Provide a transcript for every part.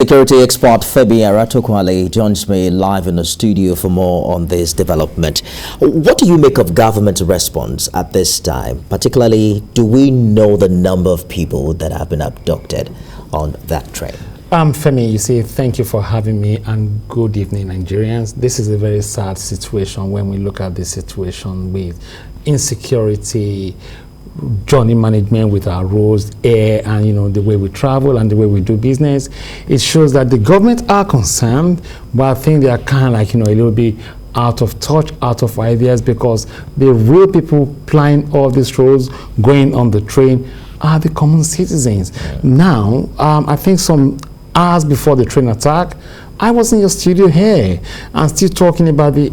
Security expert Femi Aratokun-Ale joins me live in the studio for more on this development. What do you make of government response at this time? Particularly, do we know the number of people that have been abducted on that train? Femi, you see, thank you for having me and good evening, Nigerians. This is a very sad situation when we look at the situation with insecurity, journey management with our roads, air, and the way we travel and the way we do business. It shows that the government are concerned, but I think they are kind of a little bit out of touch, out of ideas, because the real people plying all these roads, going on the train, are the common citizens. Now, I think some hours before the train attack, I was in your studio here and still talking about the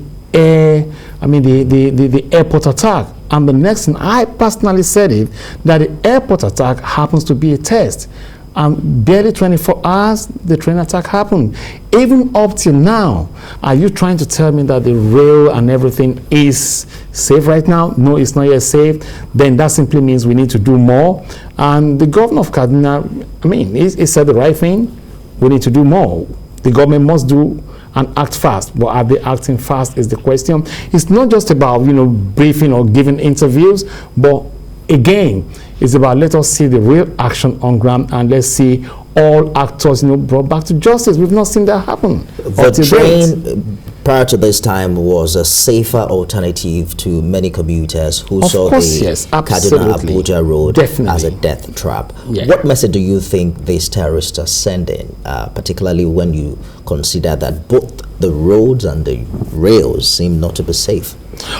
airport attack. And the next thing, I personally said it, that the airport attack happens to be a test. Barely 24 hours, the train attack happened. Even up till now, are you trying to tell me that the rail and everything is safe right now? No, it's not yet safe. Then that simply means we need to do more. And the governor of Kaduna, he said the right thing. We need to do more. The government must do and act fast. But are they acting fast is the question. It's not just about, briefing or giving interviews, but again, it's about let us see the real action on ground and let's see all actors, brought back to justice. We've not seen that happen. The train prior to this time was a safer alternative to many commuters who saw the Kaduna-Abuja road as a death trap. Yeah. What message do you think these terrorists are sending, particularly when you consider that both the roads and the rails seem not to be safe?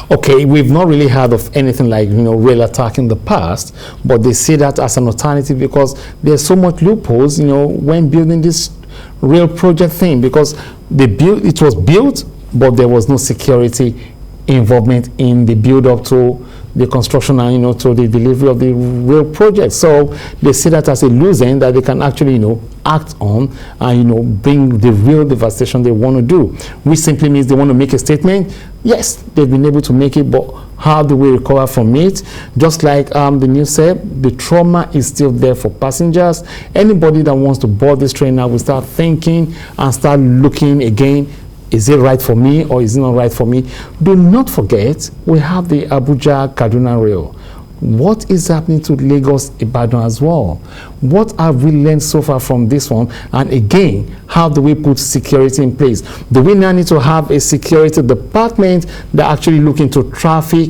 Okay, we've not really heard of anything like rail attack in the past, but they see that as an alternative because there's so much loopholes when building this rail project thing, because it was built, but there was no security involvement in the build up to the construction and to the delivery of the rail project. So they see that as a loose end that they can actually act on and bring the real devastation they want to do, which simply means they want to make a statement. Yes, they've been able to make it, but how do we recover from it? Just like the news said, the trauma is still there for passengers. Anybody that wants to board this train now will start thinking and start looking again. Is it right for me or is it not right for me? Do not forget, we have the Abuja-Kaduna rail. What is happening to Lagos-Ibadan as well? What have we learned so far from this one? And again, how do we put security in place? Do we now need to have a security department that actually look into traffic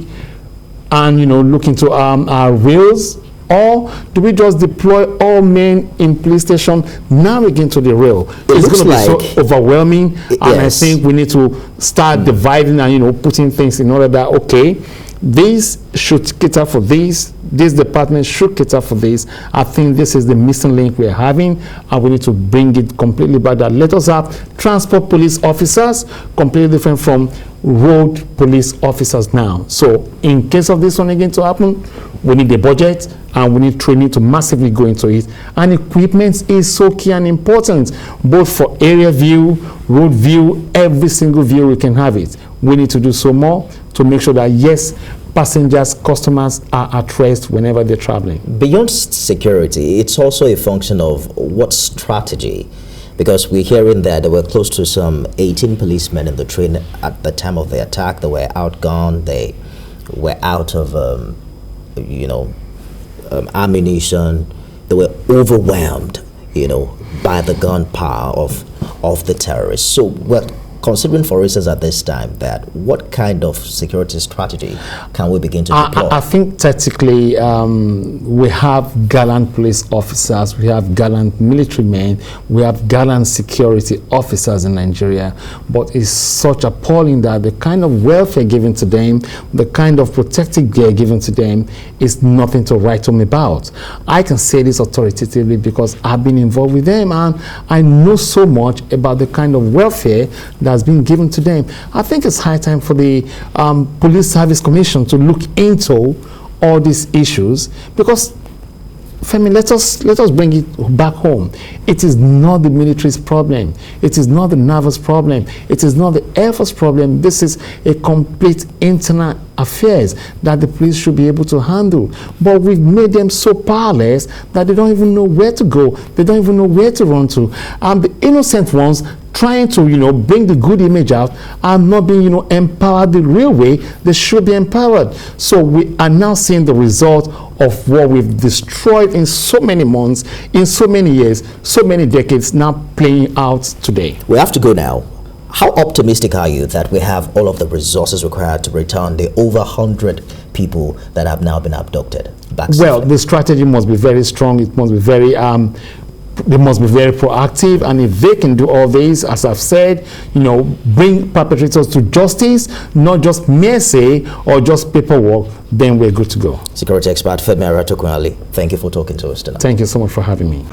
and look into our rails? Or do we just deploy all men in police station now again to the rail? It's going to be so overwhelming, and I think we need to start dividing and putting things in order that, okay, this should cater for this department should cater for this. I think this is the missing link we're having, and we need to bring it completely back. That let us have transport police officers, completely different from road police officers now. So in case of this one again to happen, we need a budget and we need training to massively go into it. And equipment is so key and important, both for area view, road view, every single view we can have it. We need to do so more to make sure that, yes, passengers, customers are at rest whenever they're traveling. Beyond security, it's also a function of what strategy, because we're hearing that there were close to some 18 policemen in the train at the time of the attack. They were outgunned, they were out of ammunition. They were overwhelmed by the gunpowder of the terrorists. So what, considering, for instance, at this time, that what kind of security strategy can we begin to deploy? I think tactically, we have gallant police officers, we have gallant military men, we have gallant security officers in Nigeria, but it's such appalling that the kind of welfare given to them, the kind of protective gear given to them is nothing to write home about. I can say this authoritatively because I've been involved with them and I know so much about the kind of welfare that's been given to them. I think it's high time for the Police Service Commission to look into all these issues, because Femi, let us bring it back home. It is not the military's problem. It is not the Navy's problem. It is not the Air Force problem. This is a complete internal affairs that the police should be able to handle. But we've made them so powerless that they don't even know where to go. They don't even know where to run to. And the innocent ones trying to, bring the good image out are not being, empowered the real way they should be empowered. So we are now seeing the result of what we've destroyed in so many months, in so many years, so many decades, now playing out today. We have to go now. How optimistic are you that we have all of the resources required to return the over 100 people that have now been abducted back safely? Well, the strategy must be very strong. It must be very they must be very proactive, and if they can do all this, as I've said, bring perpetrators to justice, not just mere say or just paperwork, then we're good to go. Security expert Femi Aratokun-Ale, thank you for talking to us tonight. Thank you so much for having me.